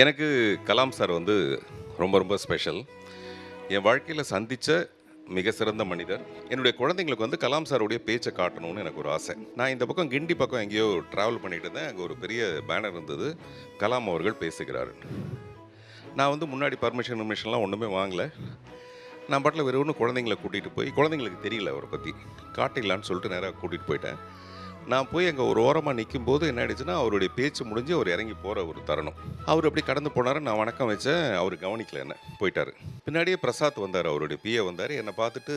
எனக்கு கலாம் சார் வந்து ரொம்ப ரொம்ப ஸ்பெஷல். என் வாழ்க்கையில் சந்தித்த மிக சிறந்த மனிதர். என்னுடைய குழந்தைங்களுக்கு வந்து கலாம் சாருடைய பேச்சை காட்டணும்னு எனக்கு ஒரு ஆசை. நான் இந்த பக்கம் கிண்டி பக்கம் எங்கேயோ ட்ராவல் பண்ணிட்டு இருந்தேன். அங்கே ஒரு பெரிய பேனர் இருந்தது. கலாம் அவர்கள் பேசுகிறார். நான் வந்து முன்னாடி பர்மிஷன்லாம் ஒன்றுமே வாங்கல. நான் பாட்டில் வெறும் குழந்தைங்கள கூட்டிகிட்டு போய் குழந்தைங்களுக்கு தெரியல அவரை பற்றி. காட்டிடலான்னு சொல்லிட்டு நேராக கூட்டிகிட்டு போயிட்டேன். நான் போய் அங்கே ஒரு ஓரமாக நிற்கும்போது என்ன ஆயிடுச்சுன்னா, அவருடைய பேச்சு முடிஞ்சு அவர் இறங்கி போகிற ஒரு தருணம். அவர் அப்படி கடந்து போனார். நான் வணக்கம் வச்சேன். அவர் கவனிக்கல என்ன, போயிட்டார். பின்னாடியே பிரசாத் வந்தார். அவருடைய பிஏ வந்தார். என்னை பார்த்துட்டு,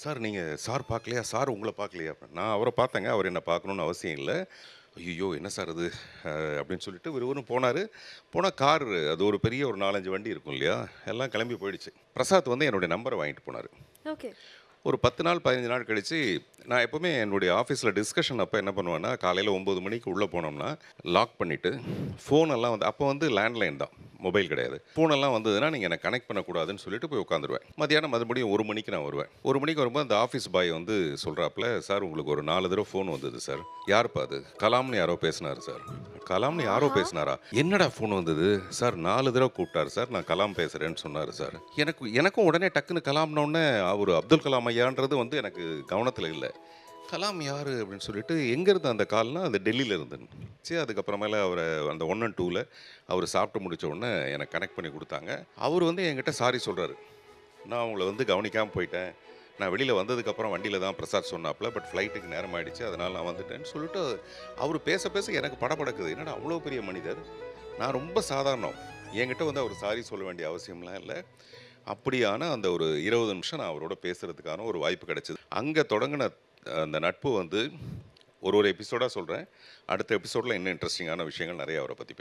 சார் நீங்கள் சார் பார்க்கலையா? சார் உங்களை பார்க்கலையா? நான் அவரை பார்த்தேங்க. அவர் என்னை பார்க்கணுன்னு அவசியம் இல்லை. ஐயோ என்ன சார் அது அப்படின்னு சொல்லிட்டு விறுவிறுன்னு போனார். போனால் கார் அது ஒரு பெரிய ஒரு 4-5 வண்டி இருக்கும் இல்லையா, எல்லாம் கிளம்பி போயிடுச்சு. பிரசாத் வந்து என்னுடைய நம்பரை வாங்கிட்டு போனார். ஓகே. ஒரு 10 நாள் 15 நாள் கழித்து நான் எப்போவுமே என்னுடைய ஆஃபீஸில் டிஸ்கஷன் அப்போ என்ன பண்ணுவேன்னா, காலையில் 9 மணிக்கு உள்ளே போனோம்னா லாக் பண்ணிவிட்டு ஃபோனெல்லாம் வந்து அப்போ வந்து லேண்ட்லைன் தான், மொபைல் கிடையாது. ஃபோனெல்லாம் வந்ததுன்னா நீங்கள் என்னை கனெக்ட் பண்ணக்கூடாதுன்னு சொல்லிட்டு போய் உட்காந்துருவேன். மதியானம் மறுபடியும் 1 மணிக்கு நான் வருவேன். 1 மணிக்கு வரும்போது அந்த ஆஃபீஸ் பாய் வந்து சொல்கிறாப்புல, சார் உங்களுக்கு ஒரு 4 தடவை ஃபோன் வந்தது சார். யாருப்பா அது? கலாம்னு யாரோ பேசினார் சார். கலாம்னு யாரோ பேசினாரா? என்னடா ஃபோன் வந்தது சார்? 4 தடவை கூப்பிட்டார் சார். நான் கலாம் பேசுகிறேன்னு சொன்னார் சார். எனக்கும் உடனே டக்குன்னு கலாம்னோடனே அவர் அப்துல் கலாம் ஐயான்றது வந்து எனக்கு கவனத்தில் இல்லை. கலாம் யார் அப்படின்னு சொல்லிட்டு எங்கேருந்து அந்த கால்னா அது டெல்லியில் இருந்துன்னு. சரி, அதுக்கப்புறமேல அவரை அந்த 1 and 2ல் அவர் சாப்பிட்டு முடித்த உடனே எனக்கு கனெக்ட் பண்ணி கொடுத்தாங்க. அவர் வந்து என்கிட்ட சாரி சொல்கிறாரு. நான் அவங்கள வந்து கவனிக்காமல் போயிட்டேன். நான் வெளியில் வந்ததுக்கப்புறம் வண்டியில் தான் பிரசாத் சொன்னாப்புல, பட் ஃப்ளைட்டுக்கு நேரம் ஆகிடுச்சு, அதனால் நான் வந்துட்டேன்னு சொல்லிட்டு அவர் பேச பேச எனக்கு படபடக்குது. என்னடா அவ்வளோ பெரிய மனிதர், நான் ரொம்ப சாதாரணம், என்கிட்ட வந்து அவர் சாரி சொல்ல வேண்டிய அவசியம்லாம் இல்லை. அப்படியான அந்த ஒரு 20 நிமிஷம் நான் அவரோட பேசுகிறதுக்கான ஒரு வாய்ப்பு கிடைச்சிது. அங்கே தொடங்கின அந்த நட்பு வந்து ஒரு எபிசோடாக சொல்கிறேன். அடுத்த எபிசோடில் இன்னும் இன்ட்ரெஸ்டிங்கான விஷயங்கள் நிறைய அவரை பற்றி